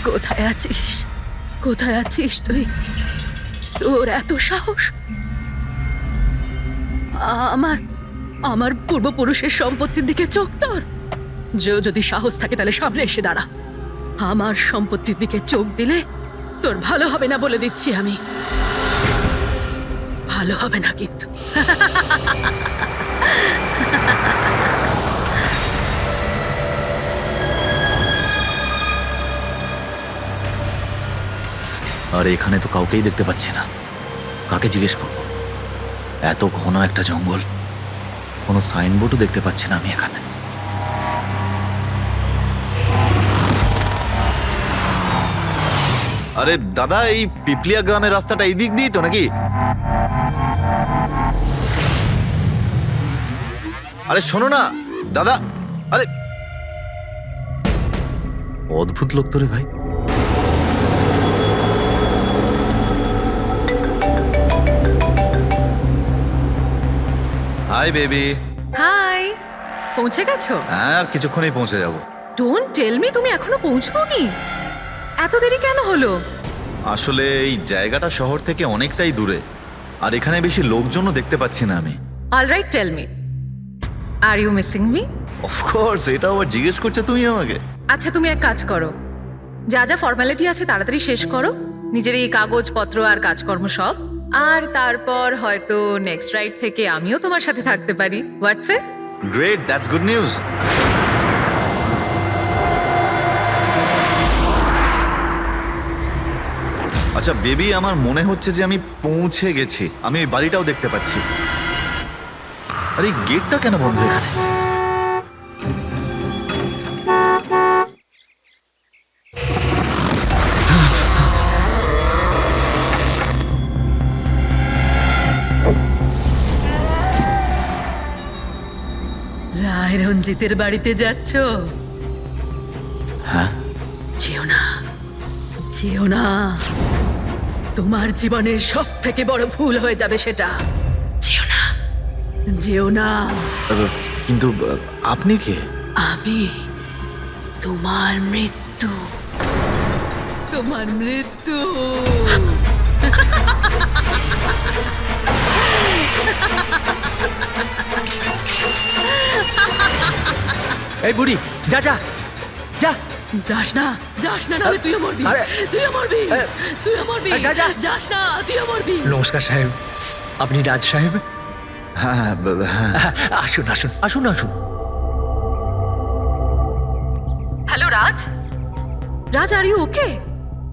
কোথায় আছিস? কোথায় আছিস তুই? তোর এত সাহস? আমার আমার পূর্বপুরুষের সম্পত্তির দিকে চোখ তোর? যদি সাহস থাকে তাহলে সামনে এসে দাঁড়া। আমার সম্পত্তির দিকে চোখ দিলে তোর ভালো হবে না বলে দিচ্ছি আমি। ভালো হবে না কিন্তু। আর এখানে তো কাউকেই দেখতে পাচ্ছি না, কাকে জিজ্ঞেস করব? এত ঘন একটা জঙ্গল, কোনো সাইনবোর্ডও দেখতে পাচ্ছি না আমি এখানে। আরে দাদা, এই পিপলিয়া গ্রামের রাস্তাটা এই দিক দিয়ে তো নাকি? আরে শোনো না দাদা, আরে অদ্ভুত লোক তো রে ভাই। Hi baby. হাই, পৌঁছে গেছো? হ্যাঁ, আর কিছুক্ষণেই পৌঁছে যাব। ডোন্ট টেল মি তুমি এখনো পৌঁছোনি। এত দেরি কেন হলো? আসলে এই জায়গাটা শহর থেকে অনেকটাই দূরে, আর এখানে বেশি লোকজনও দেখতে পাচ্ছি না আমি। Alright, tell me, are you missing me? Of course, এটা আবার জিজ্ঞেস করছো তুমি আমাকে? আচ্ছা, তুমি এক কাজ করো, যা যা ফর্মালিটি আছে তাড়াতাড়ি শেষ করো, নিজের এই কাগজপত্র আর কাজকর্ম সব, আর তারপর হয়তো নেক্সট রাইড থেকে আমিও তোমার সাথে থাকতে পারি। WhatsApp? Great, that's good news. আচ্ছা বেবি, আমার মনে হচ্ছে যে আমি পৌঁছে গেছি। আমি ওই বাড়িটাও দেখতে পাচ্ছি। আরে এই গেটটা কেন বন্ধ এখানে? রায় রঞ্জিতের বাড়িতে যাচ্ছ? হ্যাঁ। যেও না, যেও না, তোমার জীবনের সব থেকে বড় ভুল হয়ে যাবে সেটা। যেও না, যেও না। কিন্তু আপনি কে? আমি তোমার মৃত্যু, তোমার মৃত্যু। এই বুড়ি, যা যা যা। যাস না, যাস না, নাহলে তুইও মরবি। আরে, তুইও মরবি, তুইও মরবি। যা, যা। যাস না, তুইও মরবি। নমস্কার সাহেব, আপনি রাজ সাহেব? হ্যাঁ হ্যাঁ হ্যাঁ। আসুন আসুন আসুন আসুন। Hello Raj, Raj, are you okay?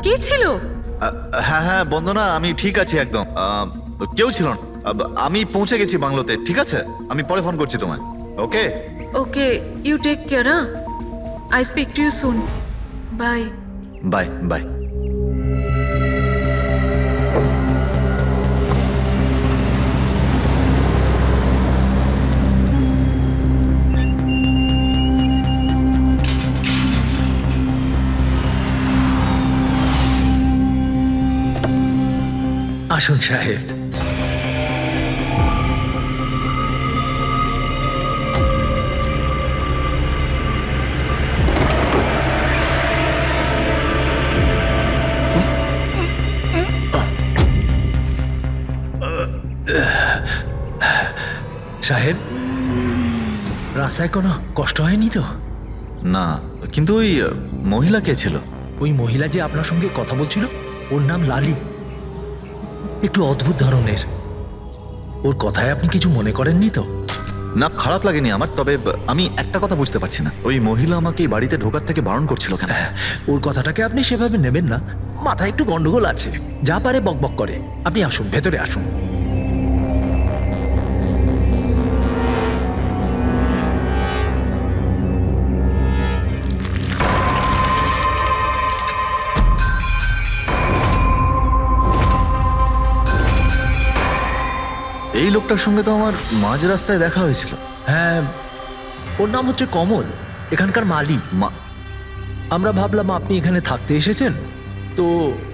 কে ছিল? হ্যাঁ হ্যাঁ বন্দনা, আমি ঠিক আছি একদম। কেউ ছিল না। আমি পৌঁছে গেছি বাংলোতে। ঠিক আছে, আমি পরে ফোন করছি তোমায়। Okay okay, you take care. I speak to you soon. Bye. Bye bye. আসুন সাহেব। সাহেব, রাস্তায় কোনো কষ্ট হয়নি তো? না, কিন্তু ওই মহিলা কে ছিল? ওই মহিলা যে আপনার সঙ্গে কথা বলছিল, ওর নাম লালি। একটু অদ্ভুত ধরনের। ওর কথায় আপনি কিছু মনে করেননি তো? না, খারাপ লাগেনি আমার। তবে আমি একটা কথা বুঝতে পারছি না, ওই মহিলা আমাকে এই বাড়িতে ঢোকার থেকে বারণ করছিল কেন? ওর কথাটাকে আপনি সেভাবে নেবেন না, মাথায় একটু গন্ডগোল আছে, যা পারে বকবক করে। আপনি আসুন, ভেতরে আসুন। এই লোকটার সঙ্গে তো আমার মাঝ রাস্তায় দেখা হয়েছিল। হ্যাঁ, ওর নাম হচ্ছে কমল, এখানকার মালি। আমরা ভাবলাম আপনি এখানে থাকতে এসেছেন, তো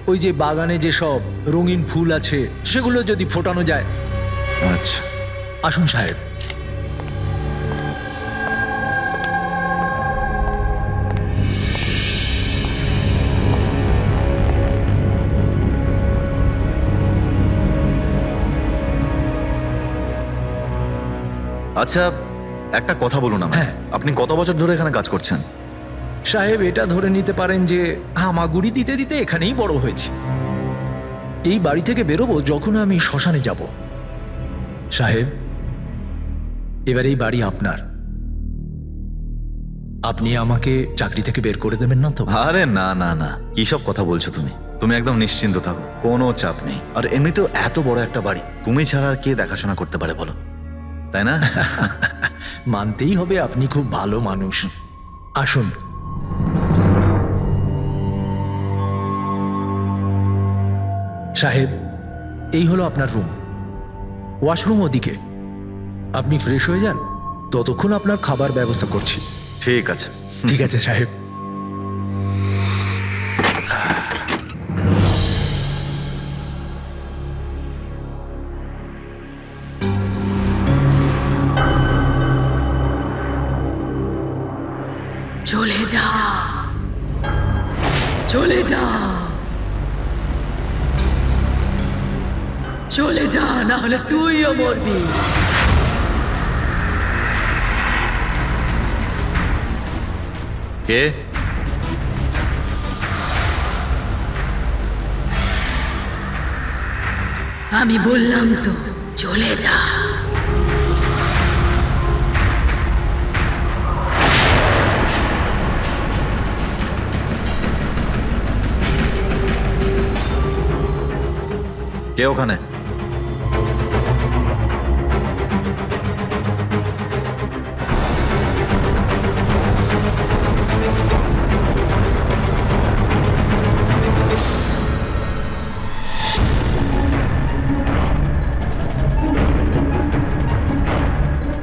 ওই যে বাগানে যেসব রঙিন ফুল আছে সেগুলো যদি ফোটানো যায়। আচ্ছা, আসুন সাহেব। আচ্ছা, একটা কথা বলুন আমায়। হ্যাঁ। আপনি কত বছর ধরে এখানে কাজ করছেন? সাহেব, এটা ধরে নিতে পারেন যে হামাগুড়ি দিতে দিতে এখানেই বড় হয়েছি। এই বাড়ি থেকে বেরোবো যখন আমি শ্মশানে যাব। সাহেব, এবার এই বাড়ি আপনার। আপনি আমাকে চাকরি থেকে বের করে দেবেন না তো? আরে না না না, কি সব কথা বলছো তুমি? তুমি একদম নিশ্চিন্ত থাকো, কোনো চাপ নেই। আর এমনিতেও এত বড় একটা বাড়ি তুমি ছাড়া আর কে দেখাশোনা করতে পারে বলো, তাই না? মানতেই হবে আপনি খুব ভালো মানুষ। আসুন। সাহেব, এই হলো আপনার রুম। ওয়াশরুম ওদিকে। আপনি ফ্রেশ হয়ে যান, ততক্ষণ আপনার খাবার ব্যবস্থা করছি। ঠিক আছে। ঠিক আছে সাহেব। চলে যা, চলে যা, চলে যা, না হলে তুইও মরবি। কে? আমি বললাম তো, চলে যা। কে ওখানে?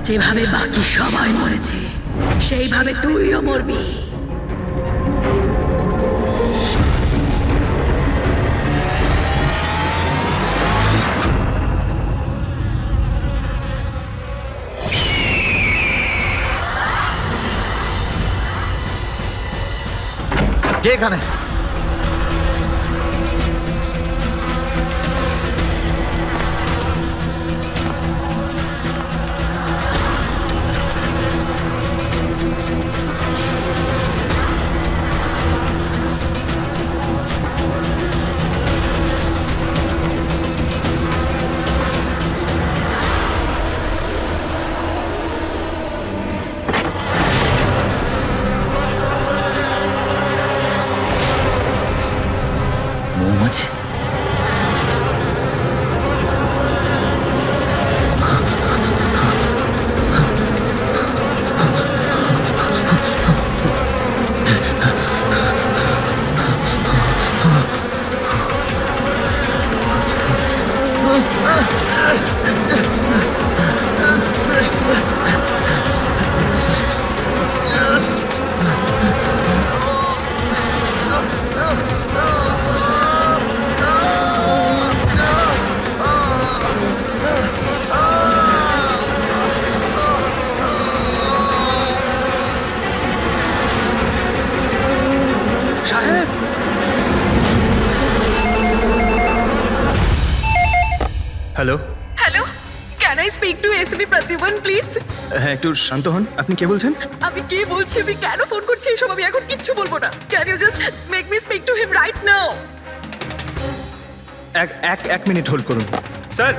যেভাবে বাকি সবাই মরেছে সেইভাবে তুইও মরবি। কে এখানে? মৌমাছি? সাহেব, hello. Hello, can I speak to SB Pratiman please? হ্যাঁ, একটু শান্ত হন। আপনি কে বলছেন? আমি কি বলছি, আমি কেন ফোন করছি এসব আমি এখন কিচ্ছু বলবো না। Can you just make me speak to him right now? এক মিনিট হোল্ড করুন। স্যার,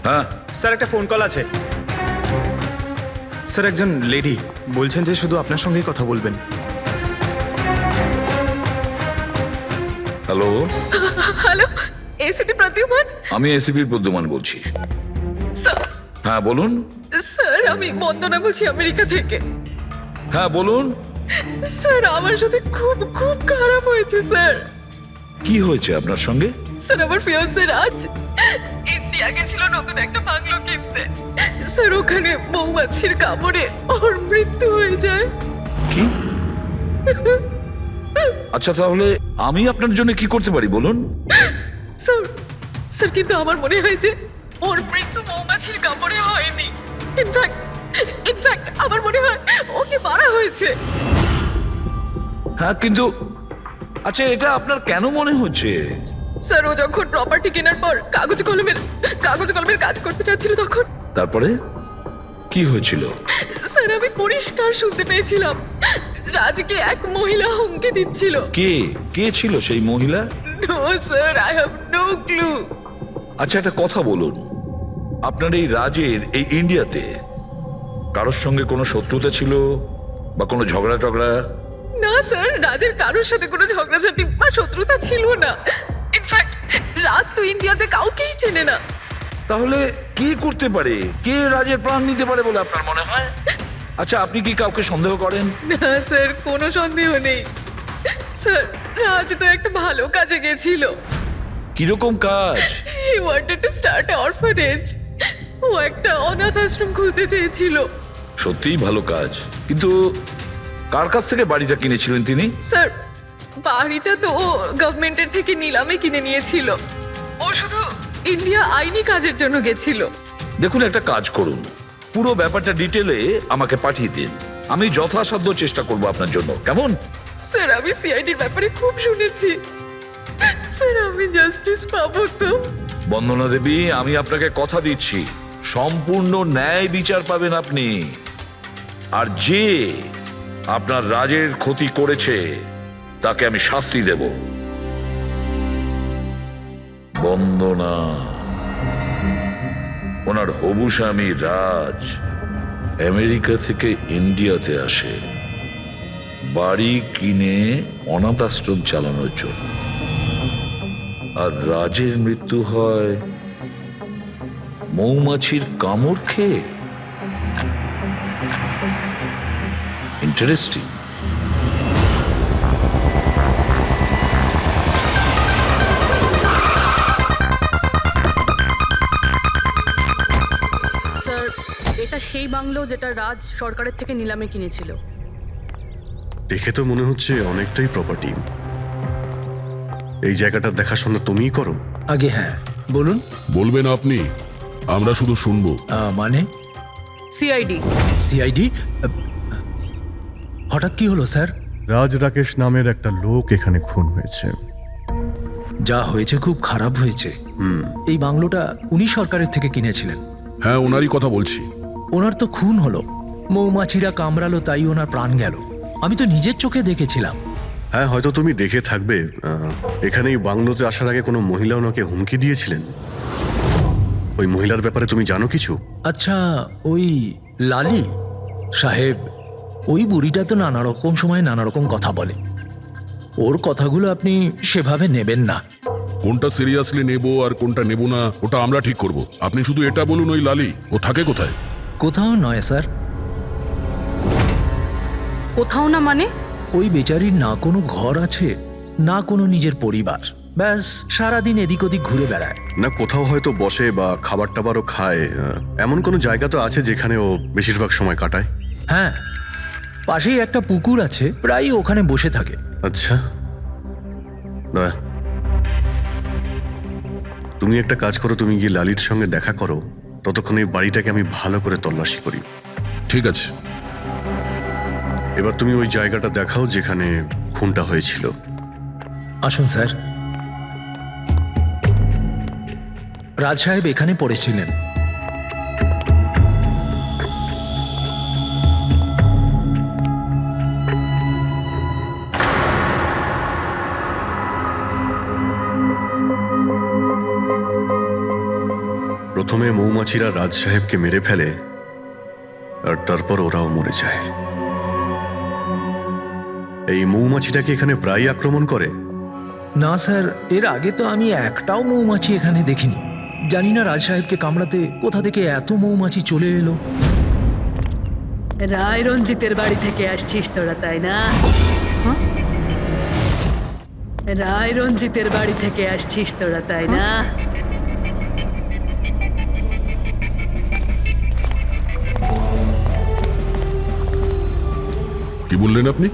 হ্যাঁ, স্যার একটা ফোন কল আছে। স্যার, একজন লেডি বলছেন যে শুধু আপনার সঙ্গেই কথা বলবেন। Hello, hello, SB Pratiman? আমি এসিপির প্রদ্যুমান বলছি। স্যার, হ্যাঁ বলুন। স্যার আমি বন্দনা বলছি আমেরিকা থেকে। হ্যাঁ বলুন, স্যার আমার সাথে খুব খুব খারাপ হয়েছে স্যার। কি হয়েছে আপনার সঙ্গে? স্যার আমার ফিয়ান্সে রাজ ইন্ডিয়া গেছিল নতুন একটা বাংলো কিনতে। স্যার ওখানে মৌমাছির কামড়ে ওর মৃত্যু হয়ে যায়। কি? আচ্ছা, তাহলে আমি আপনার জন্য কি করতে পারি বলুন? স্যার, স্যার কিন্তু আমার মনে হয় যে ওর মৃত্যু মৌমাছির কামড়ে হয়নি। ইনফ্যাক্ট আমার মনে হয় ওকে মারা হয়েছে। হ্যাঁ, কিন্তু আচ্ছা, এটা আপনার কেন মনে হচ্ছে? স্যার ও যখন প্রপার্টি কেনার পর কাগজ কলমের কাজ করতে চাচ্ছিল তখন তারপরে কি হয়েছিল? স্যার আমি পরিষ্কার শুনতে পেয়েছিলাম রাজকে এক মহিলা হুমকি দিচ্ছিল। কে কে ছিল সেই মহিলা? No sir, I have no clue. আচ্ছা একটা কথা বলুন, আপনার এই রাজের এই ইন্ডিয়াতে কারোর সঙ্গে কোনো শত্রুতা ছিল বা কোনো ঝগড়া টগড়া? না স্যার, রাজের কারোর সাথে কোনো ঝগড়াঝাটি বা শত্রুতা ছিল না। ইনফ্যাক্ট রাজ তো ইন্ডিয়াতে কাউকেই চেনে না। তাহলে কি করতে পারে, কে রাজের প্রাণ নিতে পারে বলে আপনার মনে হয়? আচ্ছা আপনি কি কাউকে সন্দেহ করেন? না স্যার, কোনো সন্দেহ নেই। স্যার রাজ তো একটা ভালো কাজে গেছিল। কিরকম কাজ? He wanted to start a orphanage. ও একটা অনাথ আশ্রম খুলতে চেয়েছিল। সত্যিই ভালো কাজ, কিন্তু কার কাছ থেকে বাড়িটা কিনেছিলেন তিনি? স্যার বাড়িটা তো ও গভর্নমেন্টের থেকে নিলামে কিনে নিয়েছিল। ও শুধু ইন্ডিয়া আইনি কাজের জন্য গেছিল। দেখুন একটা কাজ করুন, পুরো ব্যাপারটা ডিটেলে আমাকে পাঠিয়ে দিন, আমি যথাসাধ্য চেষ্টা করব আপনার জন্য, কেমন? স্যার আমি সিআইডির ব্যাপারে খুব শুনেছি। স্যার আমি জাস্টিস পাবো তো? বন্দনা দেবী, আমি আপনাকে কথা দিচ্ছি সম্পূর্ণ ন্যায় বিচার পাবেন আপনি। আর যে আপনার রাজের ক্ষতি করেছে তাকে আমি শাস্তি দেব। বন্দনা, ওনার হবু স্বামী রাজ আমেরিকা থেকে ইন্ডিয়াতে আসে বাড়ি কিনে অনাথ আশ্রম চালানোর জন্য, আর রাজের মৃত্যু হয় মৌমাছির কামড় খেয়ে। ইন্টারেস্টিং। স্যার এটা সেই বাংলো যেটা রাজ সরকারের থেকে নিলামে কিনেছিল। দেখে তো মনে হচ্ছে অনেকটাই প্রপার্টি। এই জায়গাটার দেখাশোনা তুমিই করো? আগে হ্যাঁ, বলুন। বলবেন আপনি, আমরা শুধু শুনবো। মানে সিআইডি। সিআইডি? হঠাৎ কি হলো স্যার? রাজ রাকেশ নামের একটা লোক এখানে খুন হয়েছে। যা হয়েছে খুব খারাপ হয়েছে। এই বাংলোটা উনি সরকারের থেকে কিনেছিলেন। হ্যাঁ, ওনারই কথা বলছি। ওনার তো খুন হলো, মৌমাছিরা কামড়ালো, তাই ওনার প্রাণ গেল। আমি তো নিজের চোখে দেখেছিলাম। হ্যাঁ, হয়তো তুমি দেখে থাকবে। এখানে এই বাংলোতে আসার আগে কোনো মহিলা ওনাকে হুমকি দিয়েছিলেন। ওই মহিলার ব্যাপারে তুমি জানো কিছু? আচ্ছা, ওই লালি সাহেব, ওই বুড়িটা তো নানা রকম সময় নানা রকম কথা বলে। ওর কথাগুলো আপনি সেভাবে নেবেন না। কোনটা সিরিয়াসলি নেব আর কোনটা নেব না ওটা আমরা ঠিক করব। আপনি শুধু এটা বলুন, ওই লালি ও থাকে কোথায়? কোথাও নয় স্যার। কোথাও না মানে? ওই বেচারির না কোনো ঘর আছে, না কোনো নিজের পরিবার। ব্যাস সারাদিন এদিক ওদিক ঘুরে বেড়ায়। না কোথাও হয়তো বসে বা খাবার টাবারও খায়, এমন কোনো জায়গা তো আছে যেখানে ও বেশিরভাগ সময় কাটায়? হ্যাঁ, পাশেই একটা পুকুর আছে, প্রায়ই ওখানে বসে থাকে। আচ্ছা, দয়া, তুমি একটা কাজ করো, তুমি গিয়ে লালির সঙ্গে দেখা করো। ততক্ষণ এই বাড়িটাকে আমি ভালো করে তল্লাশি করি। ঠিক আছে। এবার তুমি ওই জায়গাটা দেখাও যেখানে খুনটা হয়েছিল। আসুন স্যার। রাজ সাহেব এখানে পড়েছিলেন। প্রথমে মৌমাছিরা রাজ সাহেবকে মেরে ফেলে, আর তারপর ওরাও মরে যায়। এই মৌমাছিটাকে এখানে প্রায় আক্রমণ করে? না স্যার, এর আগে তো আমি একটাও মৌমাছি এখানে দেখিনি। জানি না রাজ সাহেবকে কামড়াতে কোথা থেকে এত মৌমাছি চলে এলো। রায় রঞ্জিতের বাড়ি থেকে আসছিস তোরা, তাই না? রায় রঞ্জিতের বাড়ি থেকে আসছিস তোরা, তাই না? কি বললেন আপনি?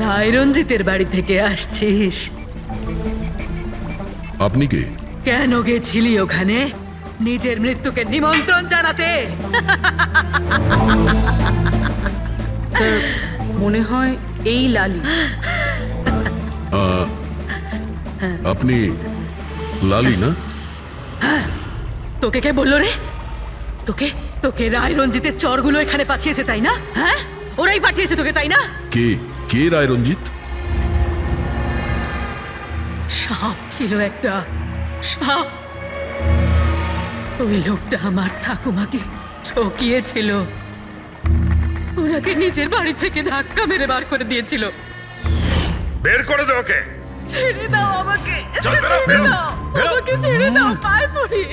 রায় রঞ্জিতের বাড়ি থেকে আসছিস? আপনি কে? কেন গেছিলি ওখানে? নিজের মৃত্যুকে নিমন্ত্রণ জানাতে? স্যার মনে হয় এই লালি। আপনি লালি না? তোকে কে বললো রে? তোকে তোকে রায় রঞ্জিতের চরগুলো এখানে পাঠিয়েছে তাই না? হ্যাঁ, ওরাই পাঠিয়েছে তোকে তাই না? কে কে রায় রঞ্জিত? সাপ ছিল একটা, সাপ। ওই লোকটা আমার ঠাকুমাকে ঠকিয়েছিল, ওনাকে নিজের বাড়ি থেকে ধাক্কা মেরে বার করে দিয়েছিল। বের করে দে ওকে। ছেড়ে দাও আমাকে, চল, বেরো, ছেড়ে বেরো, দাও বেরো। আমাকে, ছেড়ে দাও, পায়ে পড়ি।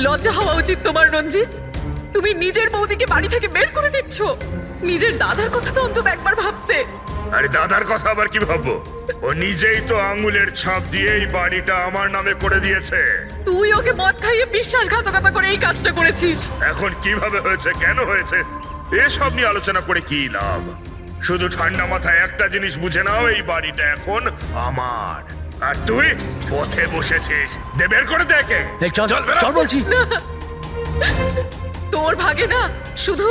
লজ্জা হওয়া উচিত তোমার রঞ্জিত, তুমি নিজের বৌদিকে বাড়ি থেকে বের করে দিচ্ছ। নিজের দাদার কথা তো অন্তত একবার ভাবতে। আরে দাদার কথা আবার কি ভাববো? ও নিজেই তো আঙুলের ছাপ দিয়ে এই বাড়িটা আমার নামে করে দিয়েছে। তুই ওকে মদ খাইয়ে বিশ্বাসঘাতকতা করে এই কাজটা করেছিস। এখন কিভাবে হয়েছে, কেন হয়েছে, এসব নিয়ে আলোচনা করে কি লাভ? শুধু ঠান্ডা মাথায় একটা জিনিস বুঝে নাও, এই বাড়িটা এখন আমার, আর তুই পথে বসেছিস। দে বের করে দেখে। এই চল বেরো। চল বলছি। তোর ভাগে না শুধু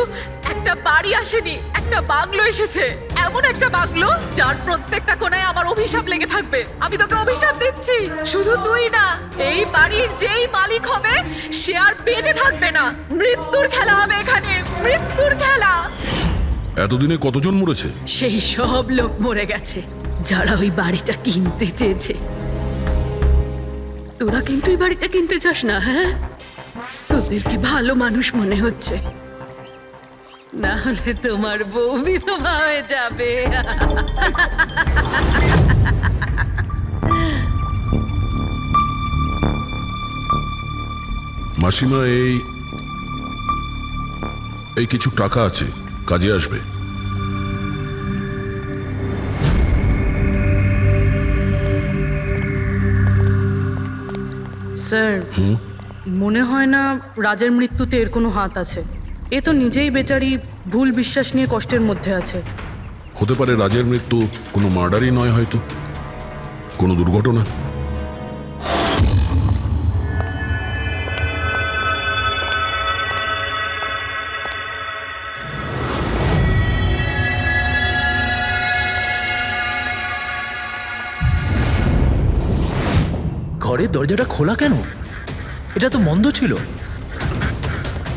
একটা বাড়ি আসেনি, একটা বাংলো এসেছে। এমন একটা বাংলো যার প্রত্যেকটা কোণায় আমার অভিশাপ লেগে থাকবে। আমি তোকে অভিশাপ দিচ্ছি, শুধু তুই না, এই বাড়ির যেই মালিক হবে সে আর বেঁচে থাকবে না। মৃত্যুর খেলা হবে এখানে, মৃত্যুর খেলা। এতদিনে কতজন মরেছে? সেই সব লোক মরে গেছে যারা ওই বাড়িটা কিনতে চেয়েছে। তোরা কিন্তু এই বাড়িটা কিনতে চাস না, হ্যাঁ? তোদেরকে ভালো মানুষ মনে হচ্ছে, না হলে তোমার বউ বিধবা হয়ে যাবে। মাসিমা, এই কিছু টাকা আছে, কাজে আসবে। স্যার, মনে হয় না রাজের মৃত্যুতে এর কোনো হাত আছে। এ তো নিজেই বেচারি ভুল বিশ্বাস নিয়ে কষ্টের মধ্যে আছে। হতে পারে রাজের মৃত্যু কোনো মার্ডারই নয়, হয়তো কোনো দুর্ঘটনা। ঘরের দরজাটা খোলা কেন? এটা তো বন্ধ ছিল।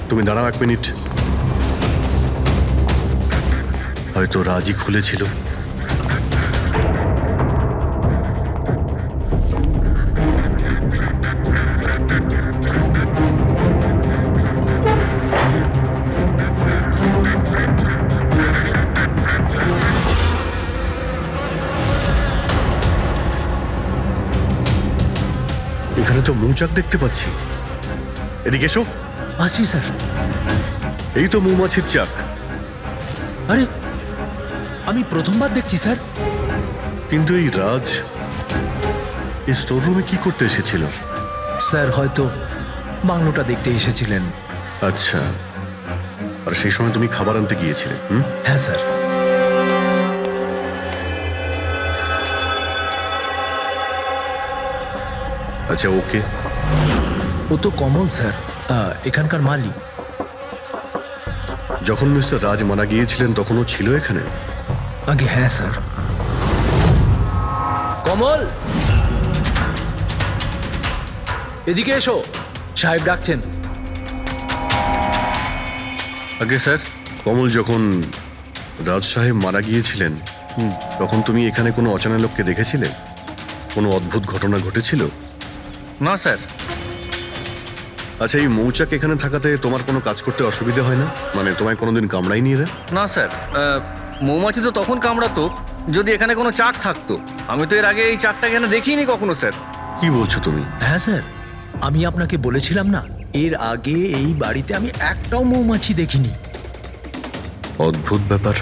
তুমি দাঁড়াও 1 মিনিট। হয়তো রাজি খুলেছিল। এখানে তো মৌচাক দেখতে পাচ্ছি। এদিকে এসো। আসছি স্যার। এই তো মৌমাছির চাক। আরে, আমি প্রথমবার দেখছি স্যার। কিন্তু এই রাজ এই স্টোর রুমে কি করতে এসেছিল? স্যার হয়তো বাংলোটা দেখতে এসেছিলেন। আচ্ছা, আর সেই সময় তুমি খাবার আনতে গিয়েছিলে? হ্যাঁ স্যার। আচ্ছা, ওকে। ও তো কমল স্যার, এখানকার মালিক। যখন মিস্টার রাজ মারা গিয়েছিলেন তখন ও ছিল এখানে? আগে হ্যাঁ স্যার। কমল, এদিকে এসো, সাহেব ডাকছেন। আগে স্যার, কমল যখন রাজ সাহেব মারা গিয়েছিলেন তখন তুমি এখানে কোনো অচেনা লোককে দেখেছিলে? কোনো অদ্ভুত ঘটনা ঘটেছিল? না স্যার। আচ্ছা, এই মৌচাক এখানে থাকাতে তোমার কোনো কাজ করতে অসুবিধা হয় না? মানে তোমায় কোনোদিন কামড়ায়নি এরা? না স্যার, মৌমাছি তো তখন কামড়াতো যদি এখানে কোনো চাক থাকতো। আমি তো এর আগে এই চাকটা এখানে দেখিনি কখনো স্যার। কি বলছো তুমি? হ্যাঁ স্যার, আমি আপনাকে বলেছিলাম না, এর আগে এই বাড়িতে আমি একটাও মৌমাছি দেখিনি। অদ্ভুত ব্যাপার।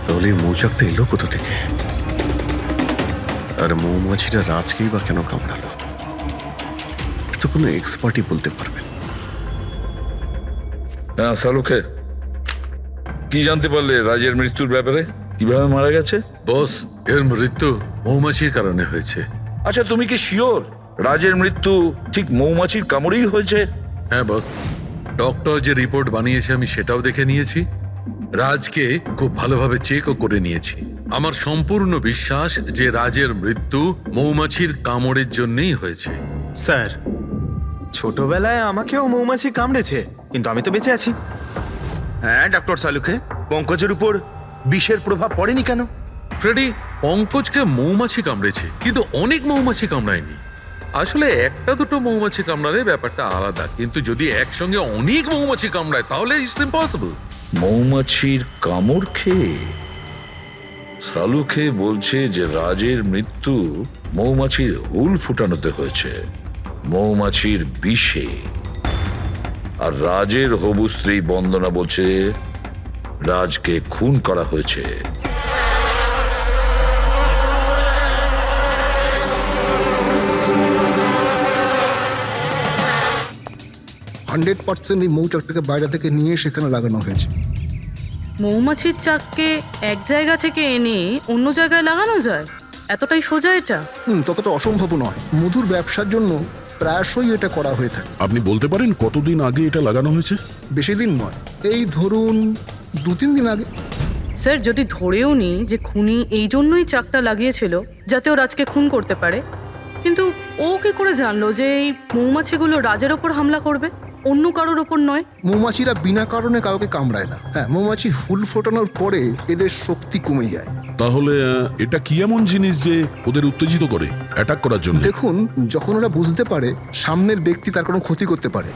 তাহলে এই মৌচাকটা এলো কোথা থেকে? আর মৌমাছিটা রাজকেই বা কেন কামড়ালো? তো কোনো এক্সপার্টই বলতে পারবেন। হ্যাঁ সালুকে, কি জানতে পারলে রাজের মৃত্যুর ব্যাপারে? কিভাবে মারা গেছে? বস, এর মৃত্যু মৌমাছির কারণে হয়েছে। আচ্ছা, তুমি কি শিওর রাজের মৃত্যু ঠিক মৌমাছির কামড়েই হয়েছে? হ্যাঁ বস, ডক্টর যে রিপোর্ট বানিয়েছে আমি সেটাও দেখে নিয়েছি। রাজকে খুব ভালোভাবে চেকও করে নিয়েছি। আমার সম্পূর্ণ বিশ্বাস যে রাজের মৃত্যু মৌমাছির কামড়ের জন্যই হয়েছে। স্যার, ছোটবেলায় আমাকেও মৌমাছি কামড়েছে, কিন্তু আমি তো বেঁচে আছি। হ্যাঁ ডক্টর সালুখে, পঙ্কজের উপর বিষের প্রভাব পড়েনি কেন? ফ্রেডি, পঙ্কজকে মৌমাছি কামড়েছে, কিন্তু অনেক মৌমাছি কামড়ায়নি। আসলে একটা দুটো মৌমাছি কামড়ালে ব্যাপারটা আলাদা, কিন্তু যদি একসঙ্গে অনেক মৌমাছি কামড়ায় তাহলে ইটস ইম্পসিবল। মৌমাছির কামড় খেয়ে সালুখে বলছে যে রাজের মৃত্যু মৌমাছির হুল ফুটানোতে হয়েছে, মৌমাছির বিষে। আর রাজের হবু স্ত্রী বন্দনা বলছে রাজকে খুন করা হয়েছে। 100% এই মৌচাকটাকে বাইরে থেকে নিয়ে সেখানে লাগানো হয়েছে। মৌমাছির চাককে এক জায়গা থেকে এনে অন্য জায়গায় লাগানো যায়? এতটাই সোজা এটা? ততটা অসম্ভব নয়। মধুর ব্যবসার জন্য প্রায়শই এটা করা হয়ে থাকে। আপনি বলতে পারেন কতদিন আগে এটা লাগানো হয়েছে? বেশি দিন নয়, এই ধরুন 2-3 দিন আগে। স্যার, যদি ধরেও নিই যে খুনি এই জন্যই চাকটা লাগিয়েছিল যাতে ও রাজকে খুন করতে পারে, কিন্তু ও কি করে জানলো যে এই মৌমাছিগুলো রাজের ওপর হামলা করবে, অন্য কারোর ওপর নয়? মৌমাছিরা বিনা কারণে কাউকে কামড়ায় না। হ্যাঁ, মৌমাছি হুল ফোটানোর পরে এদের শক্তি কমে যায়। তাহলে এটা কি এমন জিনিস যে ওদের উত্তেজিত করে অ্যাটাক করার জন্য? দেখুন, যখন ওরা বুঝতে পারে সামনের ব্যক্তি তার কোনো ক্ষতি করতে পারে।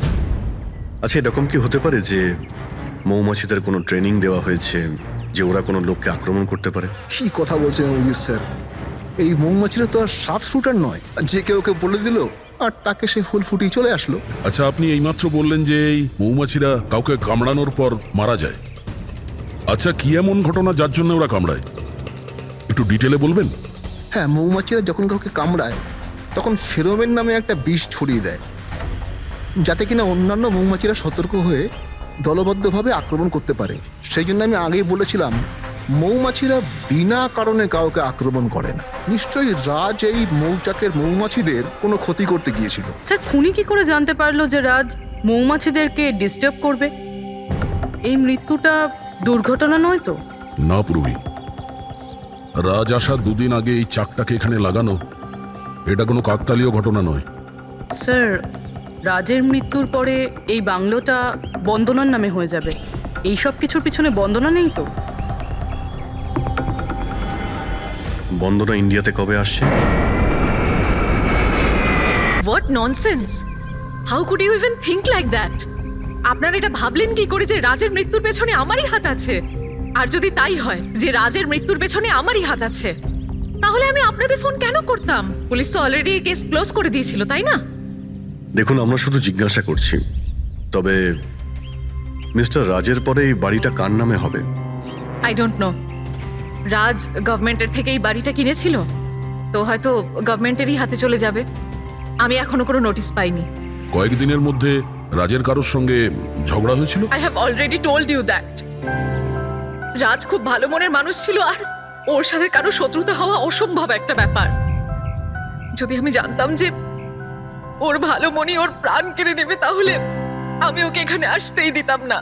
আচ্ছা, এরকম কি হতে পারে যে মৌমাছিদের কোনো ট্রেনিং দেওয়া হয়েছে যে ওরা কোনো লোককে আক্রমণ করতে পারে? কি কথা বলছেন অভিজিৎ স্যার? এই মৌমাছিরা তো আর শার্প শুটার নয় যে কেউ ওকে বলে দিল আর তাকে সে হুল ফুটিয়ে চলে আসলো। আচ্ছা, আপনি এইমাত্র বললেন যে এই মৌমাছিরা কাউকে কামড়ানোর পর মারা যায়। আচ্ছা, কি এমন ঘটনা যার জন্য ওরা কামড়ায়, একটু ডিটেলে বলবেন? হ্যাঁ, মৌমাছিরা যখন কাউকে কামড়ায় তখন ফেরোমেন নামে একটা বিষ ছড়িয়ে দেয়, যাতে কিনা অন্যান্য মৌমাছিরা সতর্ক হয়ে দলবদ্ধভাবে আক্রমণ করতে পারে। সেই জন্য আমি আগেই বলেছিলাম মৌমাছিরা বিনা কারণে কাউকে আক্রমণ করে না। নিশ্চয়ই রাজ এই মৌচাকের মৌমাছিদের কোনো ক্ষতি করতে গিয়েছিল। স্যার, খুনি কি করে জানতে পারলো যে রাজ মৌমাছিদেরকে ডিস্টার্ব করবে? এই মৃত্যুটা দুর্ঘটনা নয় তো? না পূর্বী, রাজ আসার 2 দিন আগে এই চাকটাকে এখানে লাগানো এটা কোনো কাকতালীয় ঘটনা নয়। স্যার, রাজের মৃত্যুর পরে এই বাংলোটা বন্দনার নামে হয়ে যাবে। এই সব কিছুর পিছনে বন্দনা নেই তো? বন্দনা ইন্ডিয়াতে কবে আসছে? What nonsense! How could you even think like that? আপনারা এটা ভাবলেন কি করে যে রাজের মৃত্যুর পেছনে আমারই হাত আছে? আর যদি তাই হয় যে রাজের মৃত্যুর পেছনে আমারই হাত আছে, তাহলে আমি আপনাদের ফোন কেন করতাম? পুলিশ তো অলরেডি কেস ক্লোজ করে দিয়েছিল, তাই না? দেখুন, আমরা শুধু জিজ্ঞাসা করছি। তবে মিস্টার রাজের পরে এই বাড়িটা কার নামে হবে? I don't know. রাজ গভর্নমেন্টের থেকে এই বাড়িটা কিনেছিল, তো হয়তো গভর্নমেন্টেরই হাতে চলে যাবে। আমি এখনো কোনো নোটিশ পাইনি। কয়েকদিনের মধ্যে রাজের কারোর সঙ্গে ঝগড়া হয়েছিল? I have already told you that. Raj খুব ভালো মনের মানুষ ছিল, আর ওর সাথে কারো শত্রুতা হওয়া অসম্ভব একটা ব্যাপার। যদি আমি জানতাম যে ওর ভালো মনই ওর প্রাণ কেড়ে নেবে, তাহলে আমি ওকে এখানে আসতেই দিতাম না।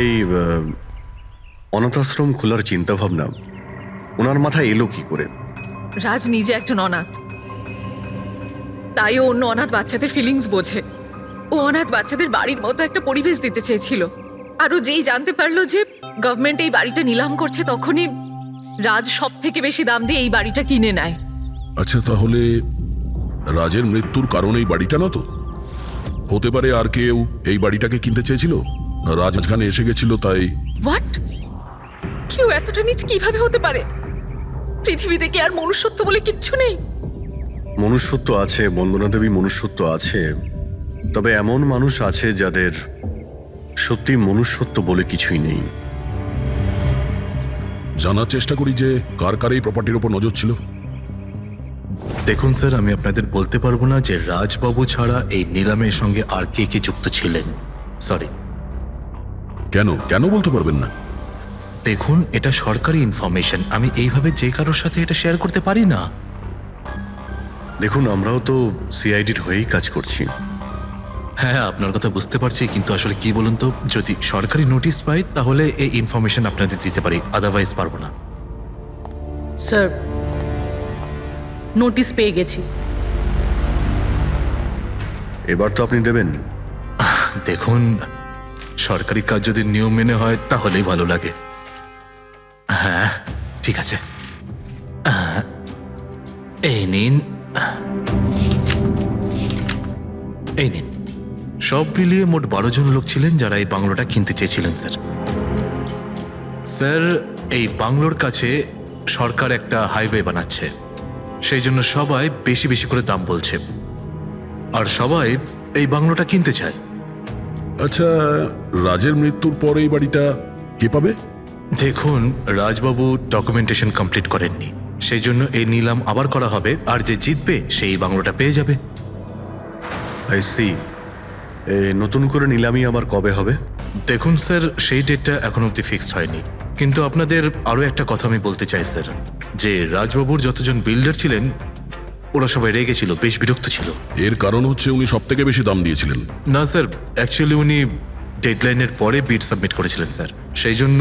এই অনাথাশ্রম খোলার চিন্তা ভাবনা ওনার মাথায় এলো কি করে? রাজ নিজে একজন অনাথ, তাই ও অন্য অনাথ বাচ্চাদের ফিলিংস বোঝে। ও অনাথ বাচ্চাদের বাড়ির মতো একটা পরিবেশ দিতে চেয়েছিল। আর ও যেই জানতে পারলো যে গভর্নমেন্ট এই বাড়িটা নিলাম করছে, তখনই রাজ সব থেকে বেশি দাম দিয়ে এই বাড়িটা কিনে নেয়। আচ্ছা, তাহলে রাজের মৃত্যুর কারণ এই বাড়িটা না তো? হতে পারে আর কেউ এই বাড়িটাকে কিনতে চেয়েছিল, রাজ এখানে এসে গেছিল তাই। হোয়াট? কেউ এতটা নিচ কিভাবে হতে পারে? পৃথিবীতে কি আর মনুষ্যত্ব বলে কিচ্ছু নেই? মনুষ্যত্ব আছে বন্দনা দেবী, মনুষ্যত্ব আছে। তবে এমন মানুষ আছে যাদের সত্যি মনুষ্যত্ব বলে কিছুই নেই। জানার চেষ্টা করি যে কার কার এই প্রপার্টির উপর নজর ছিল। দেখুন স্যার, আমি আপনাদের বলতে পারবো না যে রাজবাবু ছাড়া এই নিলামের সঙ্গে আর কে কে যুক্ত ছিলেন। সরি। কেন কেন বলতে পারবেন না? দেখুন, এটা সরকারি ইনফরমেশন, আমি এইভাবে যে কারোর সাথে এটা শেয়ার করতে পারি না। দেখুন, আমরাও তো সিআইডির হয়েই কাজ করছি। হ্যাঁ, আপনার কথা বুঝতে পারছি, কিন্তু আসলে কি বলুন তো, যদি সরকারি নোটিশ পাই তাহলে এই ইনফরমেশন আপনাদের দিতে পারি, আদারওয়াইজ পারবো না। স্যার, নোটিশ পেয়ে গেছি। এবার তো আপনি দেবেন। দেখুন, সরকারি কাজ যদি নিয়ম মেনে হয় তাহলেই ভালো লাগে। হ্যাঁ, ঠিক আছে। এই নিন, এই নিন। সব মিলিয়ে মোট 12 জন লোক ছিলেন যারা এই বাংলোটা কিনতে চেয়েছিলেন স্যার। স্যার, এই বাংলোর কাছে সরকার একটা হাইওয়ে বানাচ্ছে, সেই জন্য সবাই বেশি বেশি করে দাম বলছে, আর সবাই এই বাংলোটা কিনতে চায়। আচ্ছা, রাজের মৃত্যুর পরে এই বাড়িটা কে পাবে? দেখুন, রাজবাবু ডকুমেন্টেশন কমপ্লিট করেননি, সেই জন্য এই নিলাম আবার করা হবে, আর যে জিতবে সেই বাংলোটা পেয়ে যাবে। I see. নতুন করে নিলামি আবার কবে হবে? দেখুন স্যার, সেই ডেটটা এখন অবধি ফিক্সড হয়নি, কিন্তু আপনাদের আরও একটা কথা আমি বলতে চাই স্যার, যে রাজবাবুর যতজন বিল্ডার ছিলেন ওরা সবাই রেগে ছিল, বেশ বিরক্ত ছিল। এর কারণ হচ্ছে উনি সব থেকে বেশি দাম দিয়েছিলেন। না স্যার, অ্যাকচুয়ালি উনি ডেডলাইনের পরে বিড সাবমিট করেছিলেন স্যার, সেই জন্য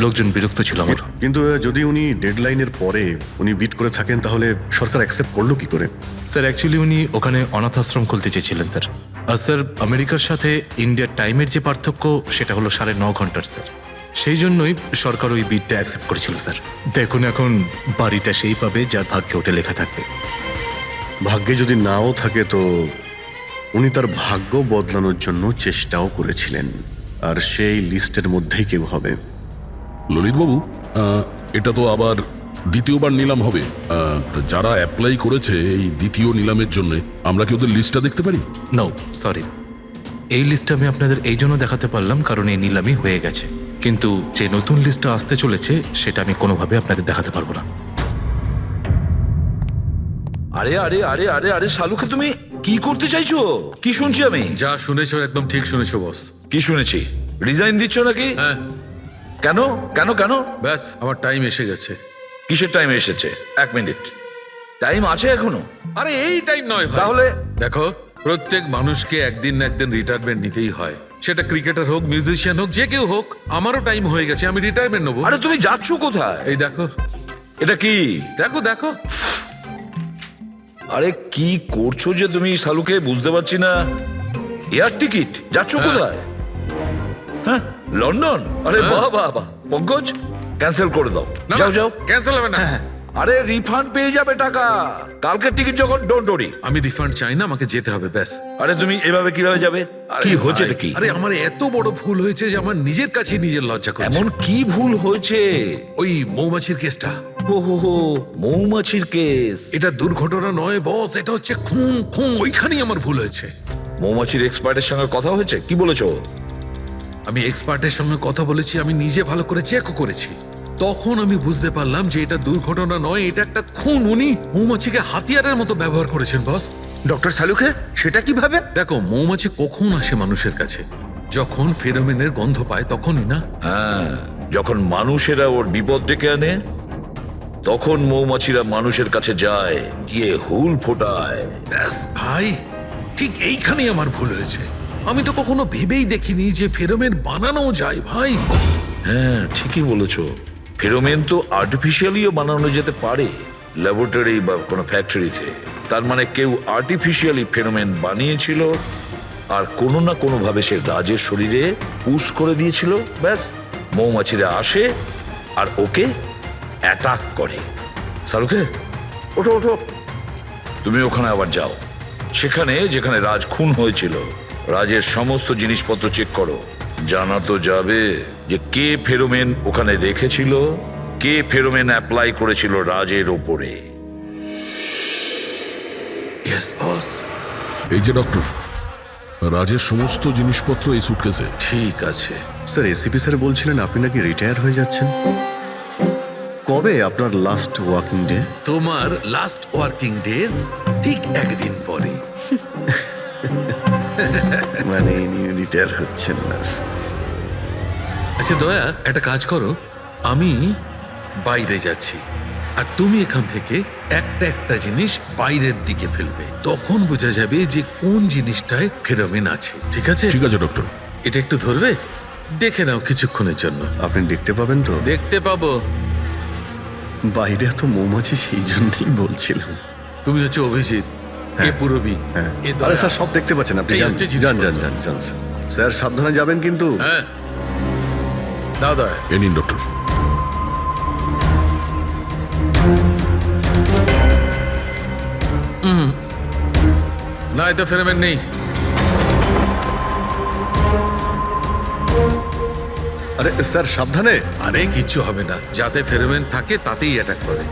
লোকজন বিরক্ত ছিল আমার। কিন্তু যদি উনি ডেডলাইনের পরে উনি বিট করে থাকেন তাহলে সরকার অ্যাকসেপ্ট করলো কি করে? স্যার, অ্যাকচুয়ালি উনি ওখানে অনাথ আশ্রম খুলতে চেয়েছিলেন স্যার। আর স্যার, আমেরিকার সাথে ইন্ডিয়ার টাইমের যে পার্থক্য সেটা হলো 9.5 ঘন্টার স্যার, সেই জন্যই সরকার ওই বিডটা অ্যাকসেপ্ট করেছিল স্যার। দেখুন, এখন বাড়িটা সেই পাবে যার ভাগ্যে ওটা লেখা থাকবে। ভাগ্যে যদি নাও থাকে তো উনি তার ভাগ্য বদলানোর জন্য চেষ্টাও করেছিলেন, আর সেই লিস্টের মধ্যেই কেউ হবে। ললিতবাবু, এটা তো আবার দ্বিতীয়বার নিলাম হবে। তো যারা অ্যাপ্লাই করেছে এই দ্বিতীয় নিলামের জন্য, আমরা কি ওদের লিস্টটা দেখতে পারি? নো, সরি, এই লিস্টটা আমি আপনাদের এই জন্য দেখাতে পারলাম কারণ এই নিলামই হয়ে গেছে, কিন্তু যে নতুন লিস্টটা আসতে চলেছে সেটা আমি কোনোভাবে আপনাদের দেখাতে পারবো না। আরে আরে আরে আরে আরে শালুকে, তুমি কি করতে চাইছো? কি শুনছি আমি? যা শুনেছো একদম ঠিক শুনেছো বস। কি শুনেছি? রিজাইন দিচ্ছ নাকি? হ্যাঁ। কেন কেন কেন? ব্যাস, আমার টাইম এসে গেছে। কিসের টাইম এসেছে? 1 মিনিট টাইম আছে এখনো? আরে এই টাইম নয় ভাই। তাহলে দেখো, প্রত্যেক মানুষকে একদিন না একদিন রিটায়ারমেন্ট নিতেই হয়, সেটা ক্রিকেটার হোক, মিউজিশিয়ান হোক, যে কেউ হোক। আমারও টাইম হয়ে গেছে, আমি রিটায়ারমেন্ট নেবো। আরে তুমি যাচ্ছ কোথায়? এই দেখো। এটা কি? দেখো দেখো। আরে কি করছো যে তুমি শালুকে, বুঝতে পারছি না। Air ticket? যাচ্ছ কোথায়? হ্যাঁ, লন্ডন? আরে বাহ বাহ বাহ। পঙ্কজ, ক্যান্সেল করে দাও, যাও যাও। ক্যান্সেল হবে না। আরে রিফান্ড পেয়ে যাবে টাকা, কালকের টিকিট যখন, ডোন্ট ওরি। আমি রিফান্ড চাই না, আমাকে যেতে হবে ব্যাস। আরে তুমি এভাবে কিভাবে যাবে? কি হচ্ছে কি? আরে আমার এত বড় ভুল হয়েছে যে আমার নিজের কাছে নিজের লজ্জা করছে। এমন কি ভুল হয়েছে? ওই মৌমাছির কেসটা। হো হো হো, মৌমাছির কেস। এটা দুর্ঘটনা নয় বস, এটা হচ্ছে খুন। খুন, ওইখানেই আমার ভুল হয়েছে। মৌমাছির এক্সপার্টের সঙ্গে কথা হয়েছে? কি বলেছো? আমি এক্সপার্টের সঙ্গে কথা বলেছি, আমি নিজে ভালো করে চেকও করেছি। তখন আমি বুঝতে পারলাম যে এটা দুর্ঘটনা নয়, এটা একটা খুন। উনি মৌমাছিকে হাতিয়ারের মতো ব্যবহার করেছেন বস। ডক্টর শালুকে, সেটা কিভাবে? দেখো, মৌমাছি কখন আসে মানুষের কাছে? যখন ফেরোমেনের গন্ধ পায় তখনই না? হ্যাঁ, যখন মানুষেরা ওর বিপদ ডেকে আনে তখন মৌমাছিরা মানুষের কাছে যায়, গিয়ে হুল ফোটায়। ব্যাস ভাই, ঠিক এইখানেই আমার ভুল হয়েছে। আমি তো কখনো ভেবেই দেখিনি যে ফেরোমেন বানানো যায় ভাই। হ্যাঁ, ঠিকই বলেছো। ফেরোমেন তো আর্টিফিশিয়ালিও বানানো যেতে পারে, ল্যাবরেটরি বা কোনো ফ্যাক্টরিতে। তার মানে কেউ আর্টিফিশিয়ালি ফেরোমেন বানিয়েছিল, আর কোনো না কোনো ভাবে সে রাজের শরীরে পুশ করে দিয়েছিল। ব্যাস, মৌমাছিরা আসে আর ওকে অ্যাটাক করে। শালুকে, ওঠো ওঠো, তুমি ওখানে আবার যাও, সেখানে যেখানে রাজ খুন হয়েছিল রাজের সমস্ত জিনিসপত্র চেক করো। জানা তো যাবে যে কে ফেরোমেন ওখানে রেখেছিল, কে ফেরোমেন অ্যাপ্লাই করেছিল রাজের ওপরে। Yes boss. এই যে ডক্টর, রাজের সমস্ত জিনিসপত্র এই সুটকেসে। ঠিক আছে স্যার, এসিপি স্যার বলছিলেন আপনি নাকি রিটায়ার হয়ে যাচ্ছেন। কবে আপনার লাস্ট ওয়ার্কিং ডে? তোমার লাস্ট ওয়ার্কিং ডে ঠিক একদিন পরে। মানে ইনি রিটায়ার হচ্ছেন না? আচ্ছা দয়া, একটা কাজ করো, আমি বাইরে যাচ্ছি আর তুমি এখান থেকে একটা একটা জিনিস বাইরের দিকে ফেলবে, তখন বোঝা যাবে যে কোন জিনিসটায় ফেরোমেন আছে। ঠিক আছে? ঠিক আছে ডক্টর। এটা একটু ধরবে, দেখে নাও কিছুক্ষণের জন্য। আপনি দেখতে পাবেন তো? দেখতে পাবো। বাইরে এত মৌমাছি, সেই জন্যই বলছিলাম। তুমি হচ্ছে অভিজিৎ, এ পুরবি হ্যাঁ এ আরে দয়া। স্যার সব দেখতে পাচ্ছেন আপনি এই যান হচ্ছে যান জিনিসপত্র। যান যান যান স্যার। স্যার সাবধানে যাবেন কিন্তু হ্যাঁ দাদা এ নিন ডক্টর। না এতে ফেরবেন নেই। আরে স্যার সাবধানে। আরে কিচ্ছু হবে না, যাতে ফেরোমেন থাকে তাতেই অ্যাটাক করে।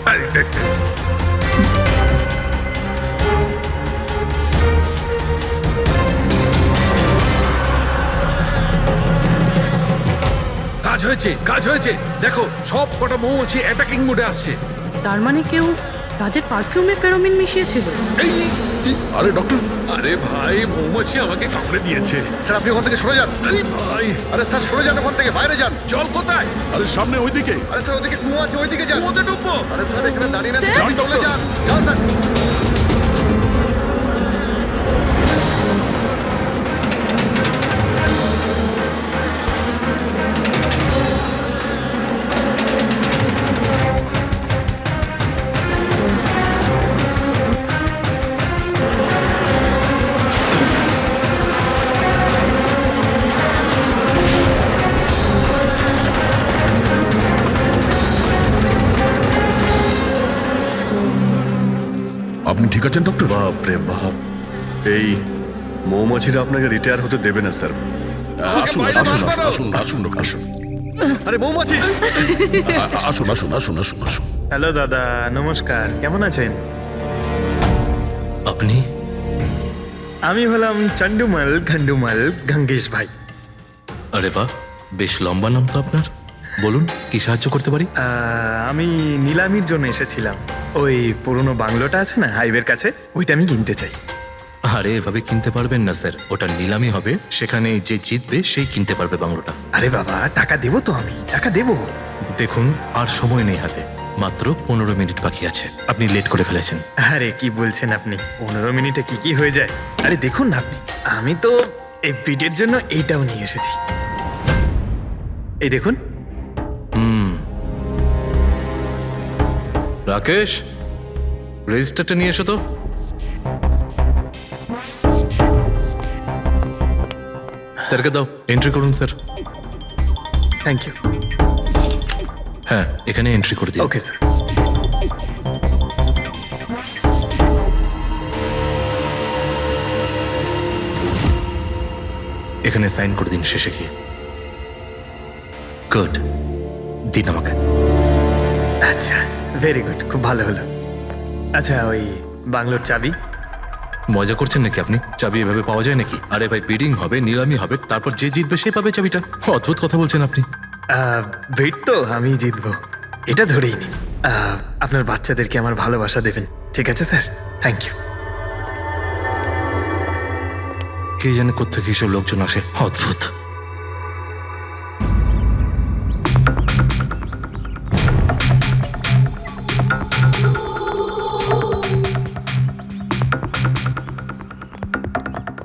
আরে দেখ। কাজ হয়েছে, কাজ হয়েছে। দেখো সব কটা মৌমাছি অ্যাটাকিং মোডে আসছে। তার মানে কেউ রাজের পারফিউমে ফেরোমিন মিশিয়েছিল। এই আরে ডক্টর, আরে ভাই, মৌমাছি আমাকে কামড়ে দিয়েছে। স্যার আপনি ওখান থেকে সরে যান। আরে ভাই, আরে স্যার সরে যান ওখান থেকে, বাইরে যান। জল কোথায়? আরে সামনে ওইদিকে। আরে স্যার ওদিকে কুয়ো আছে, ওইদিকে যান। কুয়োতে ডুববো? আরে স্যার এখানে দাঁড়িয়ে না স্যার? যান, চলে যান। যান স্যার। আপনি ঠিক আছেন ডক্টর? বাপ রে বাপ, এই মৌমাছিরা আপনাকে রিটায়ার হতে দেবে না স্যার। আসুন বাইরে আসুন বার করো। আসুন আসুন ডক্টর, আসুন। আরে মৌমাছি, আসুন আসুন আসুন আসুন আসুন। হ্যালো দাদা, নমস্কার, কেমন আছেন? আপনি? আমি হলাম চন্ডুমাল ঘন্ডুমাল গঙ্গেশ ভাই। আরে বাহ, বেশ লম্বা নাম তো আপনার। বলুন কি সাহায্য করতে পারি? আমি নিলামির জন্য এসেছিলাম। ওই পুরনো বাংলোটা আছে না হাইওয়ের কাছে, ওইটা আমি কিনতে চাই। আরে এভাবে কিনতে পারবেন না স্যার, ওটা নিলামি হবে, সেখানে যে জিতবে সেই কিনতে পারবে বাংলোটা। আরে বাবা, টাকা দেবো তো, আমি টাকা দেবো। দেখুন আর সময় নেই হাতে, মাত্র 15 মিনিট বাকি আছে, আপনি লেট করে ফেলেছেন। আরে কি বলছেন আপনি, 15 মিনিটে কি কি হয়ে যায়? আরে দেখুন না আপনি, আমি তো এই বিটের জন্য এইটাও নিয়ে এসেছি। এই দেখুন। রাকেশ, রেজিস্টারটা নিয়ে এসো তো। স্যারকে দাও, এন্ট্রি করুন স্যার। Thank you. হ্যাঁ, এখানে এন্ট্রি করে দিন। Okay sir. এখানে সাইন করে দিন শেষে গিয়ে। গুড, দিন আমাকে। আচ্ছা, ভেরি গুড, খুব ভালো হলো। আচ্ছা, ওই বাংলোর চাবি? মজা করছেন নাকি আপনি? চাবি এভাবে পাওয়া যায় নাকি? আরে ভাই, বিডিং হবে, নিলামি হবে, তারপর যে জিতবে সে পাবে চাবিটা। অদ্ভুত কথা বলছেন আপনি। ভেট তো আমি জিতবো, এটা ধরেই নিন। আপনার বাচ্চাদেরকে আমার ভালোবাসা দেবেন, ঠিক আছে স্যার? Thank you. কে জানে কোত্থেকে এসব লোকজন আসে, অদ্ভুত।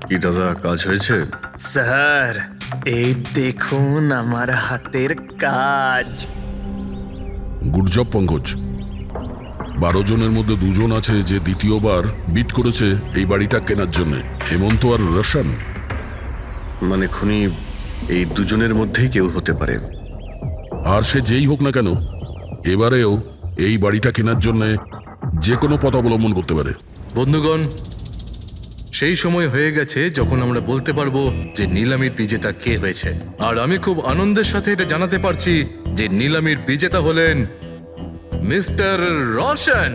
কি দাদা, কাজ হয়েছে? স্যার, এই দেখুন আমার হাতের কাজ। Good job Pankaj. 12 জনের মধ্যে 2 জন আছে যে দ্বিতীয়বার বিট করেছে এই বাড়িটা কেনার জন্য, হেমন্ত আর রোশন। মানে খুনি এই দুজনের মধ্যেই কেউ হতে পারে। আর সে যেই হোক না কেন, এবারেও এই বাড়িটা কেনার জন্য যে কোনো পথ অবলম্বন করতে পারে। বন্ধুগণ, সেই সময় হয়ে গেছে যখন আমরা বলতে পারবো যে নিলামির বিজেতা কে হয়েছে। আর আমি খুব আনন্দের সাথে এটা জানাতে পারছি যে নিলামির বিজেতা হলেন মিস্টার রোশন।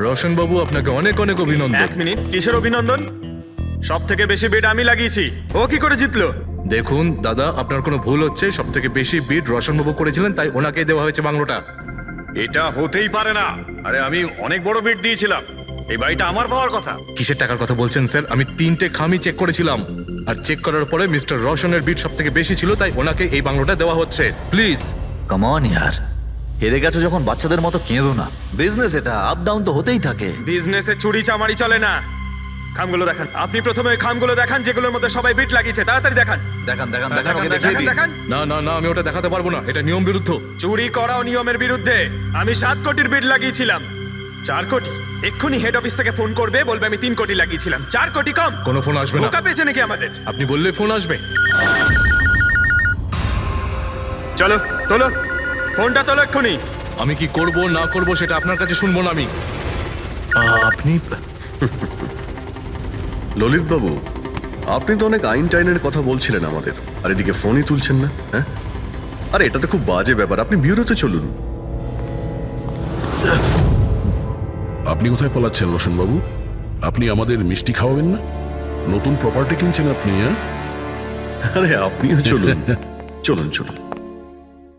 রোশন বাবু, আপনাকে অনেক অনেক অভিনন্দন। 1 মিনিট, কিসের অভিনন্দন? সব থেকে বেশি বিট আমি লাগিয়েছি, ও কি করে জিতলো? দেখুন দাদা, আপনার কোনো ভুল হচ্ছে। সব থেকে বেশি বিট রোশন বাবু করেছিলেন, তাই ওনাকে দেওয়া হয়েছে বাংলোটা। এটা হতেই পারে না। আরে আমি অনেক বড় বিট দিয়েছিলাম, এই বাড়িটা আমার পাওয়ার কথা। কিসের টাকার কথা বলছেন স্যার? আমি 3টে খামি চেক করেছিলাম, আর চেক করার পরে মিস্টার রোশনের বিট সব থেকে বেশি ছিল, তাই ওনাকে এই বাংলোটা দেওয়া হচ্ছে। প্লিজ। কাম অন ইয়ার, হেরে গেছো যখন বাচ্চাদের মতো কেঁদো না। বিজনেস এটা, আপ ডাউন তো হতেই থাকে। বিজনেসে চুরি চামারি চলে না। খামগুলো দেখান, আপনি প্রথমে ওই খামগুলো দেখান যেগুলোর মধ্যে সবাই বিট লাগিয়েছে। তাড়াতাড়ি দেখান। দেখান দেখান দেখান, দেখান, ওকে দেখিয়ে দেখান, দিন। দেখান। না না না, আমি ওটা দেখাতে পারবো না, এটা নিয়ম বিরুদ্ধ। চুরি করাও নিয়মের বিরুদ্ধে। আমি 7 কোটির বিট লাগিয়েছিলাম। 4 কোটি? এক্ষুনি হেড অফিস থেকে ফোন করবে, বলবে আমি 3 কোটি লাগিয়েছিলাম। 4 কোটি কম? কোনো ফোন আসবে না। বোকা পেয়েছে নাকি আমাদের? আপনি বললে ফোন আসবে। চলো তোলো ফোনটা, তোলো এক্ষুনি। আমি কি করব না করব সেটা আপনার কাছে শুনবো না আমি। আপনি ললিত বাবু, আপনি তো অনেক আইন টাইনের কথা বলছিলেন আমাদের, আর এদিকে ফোনই তুলছেন না। হ্যাঁ, আরে এটা তো খুব বাজে ব্যাপার। আপনি ব্যুরোতে চলুন। আপনি কোথায় পালাচ্ছেন রোশন বাবু? আপনি আমাদের মিষ্টি খাওয়াবেন না? নতুন প্রপার্টি কিনছেন আপনি? হ্যাঁ, আরে আপনিও চলুন। চলুন চলুন।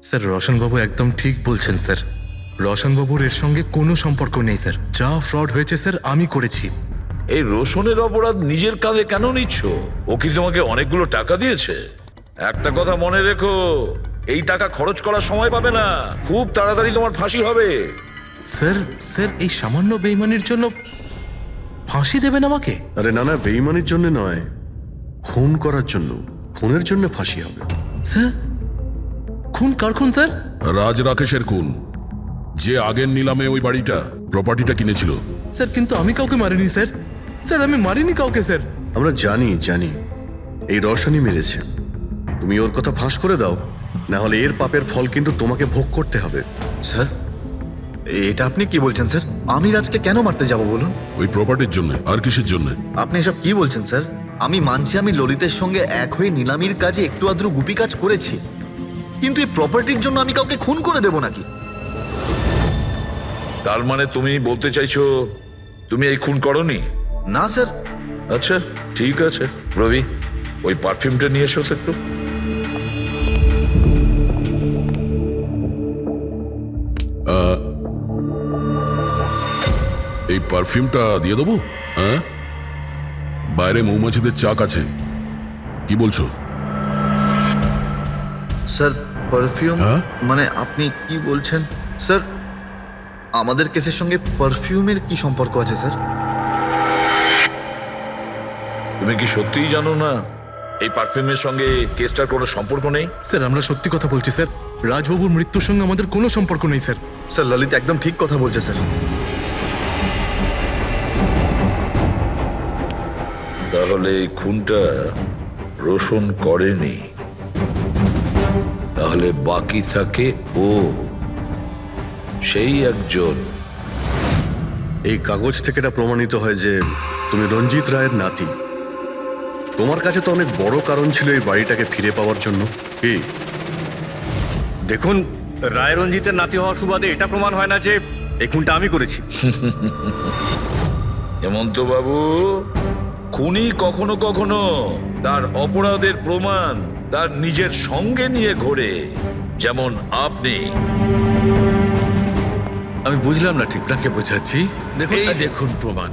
স্যার রোশনবাবু একদম ঠিক বলছেন স্যার। রোশনবাবুর এর সঙ্গে কোনো সম্পর্ক নেই স্যার। যা ফ্রড হয়েছে স্যার আমি করেছি। এই রোশনের অপরাধ নিজের কাঁধে কেন নিচ্ছ? ও কি তোমাকে অনেকগুলো টাকা দিয়েছে? একটা কথা মনে রেখো, এই টাকা খরচ করার সময় পাবে না। খুব তাড়াতাড়ি তোমার ফাঁসি হবে। স্যার এই সামান্য বেইমানির জন্য ফাঁসি দেবেন আমাকে? আরে না না, বেইমানির জন্য নয়, খুন করার জন্য। খুনের জন্য ফাঁসি হবে। স্যার খুন কার খুন স্যার? রাজ রাকেশের খুন, যে আগের নিলামে ওই বাড়িটা প্রপার্টিটা কিনেছিল। স্যার কিন্তু আমি কাউকে মারিনি স্যার। স্যার আমি মারিনি কাউকে স্যার। আমরা জানি জানি এই রশনই মেরেছে। তুমি ওর কথা ফাঁস করে দাও, না হলে এর পাপের ফল কিন্তু তোমাকে ভোগ করতে হবে। স্যার, এটা আপনি কি বলছেন স্যার? আমি রাজকে কেন মারতে যাব বলুন? ওই প্রপার্টির জন্য। আর কিসের জন্য? আপনি এসব কি বলছেন স্যার? আমি মানছি আমি ললিতের সঙ্গে এক হয়ে নিলামির কাজে একটু আদ্রু গুপি কাজ করেছি, কিন্তু এই প্রপার্টির জন্য আমি কাউকে খুন করে দেব নাকি? তার মানে তুমি বলতে চাইছো তুমি এই খুন করনি? না স্যার। আচ্ছা ঠিক আছে, রবি ওই পারফিউমটা নিয়ে এসো তো একটু। এই পারফিউমটা দিয়ে দেবো? হ্যাঁ, বাইরে মৌমাছিদের চাক আছে, কি বলছো? স্যার পারফিউম হ্যাঁ? মানে আপনি কি বলছেন স্যার? আমাদের কেসের সঙ্গে পারফিউমের কি সম্পর্ক আছে স্যার? তুমি কি সত্যিই জানো না এই পারফিউমের সঙ্গে কেসটার কোনো সম্পর্ক নেই? স্যার আমরা সত্যি কথা বলছি স্যার। রাজবাবুর মৃত্যুর সঙ্গে আমাদের কোনো সম্পর্ক নেই স্যার। স্যার ললিত একদম ঠিক কথা বলছে স্যার। তাহলে এই খুনটা রোশন করেনি, তাহলে বাকি থাকে ও, সেই একজন। এই কাগজ থেকে এটা প্রমাণিত হয় যে তুমি রঞ্জিত রায়ের নাতি। তোমার কাছে তো অনেক বড় কারণ ছিল এই বাড়িটাকে ফিরে পাওয়ার জন্য। কি? দেখুন, রায় রঞ্জিতের নাতি হওয়ার সুবাদে এটা প্রমাণ হয় না যে এই খুনটা আমি করেছি। হেমন্ত বাবু, খুনি কখনো কখনো তার অপরাধের প্রমাণ তার নিজের সঙ্গে নিয়ে ঘোরে, যেমন আপনি। আমি বুঝলাম না ঠিক। আপনাকে বোঝাচ্ছি, এই দেখুন প্রমাণ।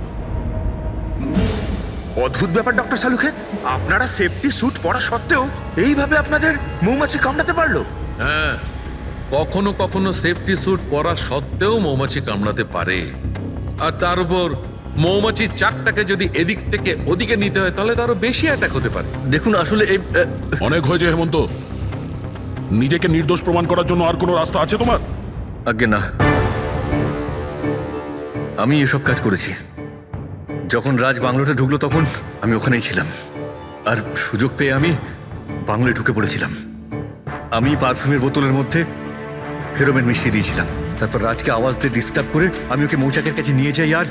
অদ্ভুত ব্যাপার ডক্টর সালুখে, আপনারা সেফটি স্যুট পরা সত্ত্বেও এইভাবে আপনাদের মৌমাছি কামড়াতে পারলো? হ্যাঁ, কখনো কখনো সেফটি স্যুট পরা সত্ত্বেও মৌমাছি কামড়াতে পারে। আর তার উপর মৌমাছির চাকটাকে যদি এদিক থেকে ওদিকে নিতে হয় তাহলে তারও বেশি অ্যাটাক হতে পারে। দেখুন আসলে এই অনেক হয়েছে হেমন্ত, নিজেকে নির্দোষ প্রমাণ করার জন্য আর কোনো রাস্তা আছে তোমার? আজ্ঞে না, আমি এসব কাজ করেছি। যখন রাজ বাংলোতে ঢুকলো তখন আমি ওখানেই ছিলাম, আর সুযোগ পেয়ে আমি বাংলোয় ঢুকে পড়েছিলাম। আমি পারফিউমের বোতলের মধ্যে ফেরোমেন মিশিয়ে দিয়েছিলাম। তারপর রাজকে আওয়াজ দিয়ে ডিস্টার্ব করে আমি ওকে মৌচাকের কাছে নিয়ে যাই, আর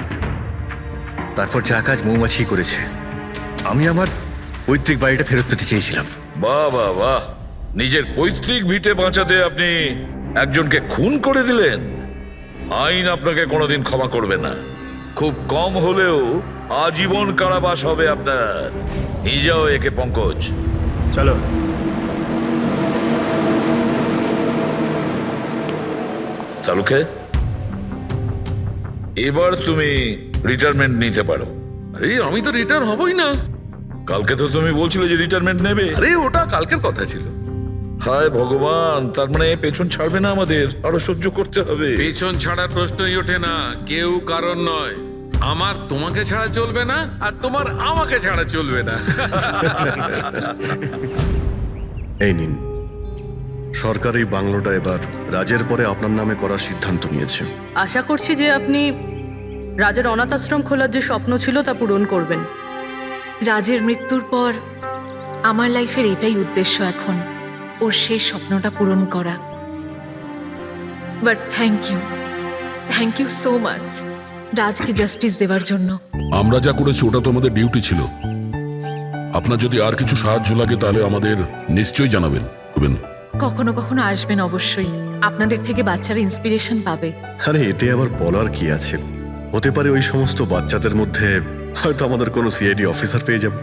তারপর যা কাজ মৌমাছি করেছে। আমি আমার পৈতৃক বাড়িটা ফেরত পেতে চেয়েছিলাম। বাহ বাহ বাহ, নিজের পৈতৃক ভিটে বাঁচাতে আপনি একজনকে খুন করে দিলেন। আইন আপনাকে কোনোদিন ক্ষমা করবে না। খুব কম হলেও আজীবন কারাবাস হবে আপনার। নিয়ে যাও একে পঙ্কজ। চলো। চালুকে, এবার তুমি রিটায়ারমেন্ট নিতে পারো। আরে আমি তো রিটায়ার হবই না। কালকে তো তুমি বলছিলে যে রিটায়ারমেন্ট নেবে। আরে ওটা কালকের কথা ছিল। হায় ভগবান, তার মানে পেছন ছাড়বে না আমাদের, আরো সহ্য করতে হবে। পেছন ছাড়ার প্রশ্নই ওঠে না, কেউ কারণ নয়। আমার তোমাকে ছাড়া চলবে না, আর তোমার আমাকে ছাড়া চলবে না। এই নিন, সরকার এই বাংলোটা এবার রাজের পরে আপনার নামে করার সিদ্ধান্ত নিয়েছে। আশা করছি যে আপনি রাজের অনাথ আশ্রম খোলার যে স্বপ্ন ছিল তা পূরণ করবেন। রাজের মৃত্যুর পর আমার লাইফের এটাই উদ্দেশ্য এখন, ওর শেষ স্বপ্নটা পূরণ করা। But thank you so much রাজকে জাস্টিস দেওয়ার জন্য। আমরা যা করেছি ওটা তো আমাদের ডিউটি ছিল। আপনার যদি আর কিছু সাহায্য লাগে তাহলে আমাদের নিশ্চয়ই জানাবেন। কখনো কখনো আসবেন অবশ্যই, আপনাদের থেকে বাচ্চারা ইন্সপিরেশন পাবে। আরে এতে আবার বলার কি আছে, হতে পারে ওই সমস্ত বাচ্চাদের মধ্যে হয়তো আমাদের কোনো সিআইডি অফিসার পেয়ে যাব।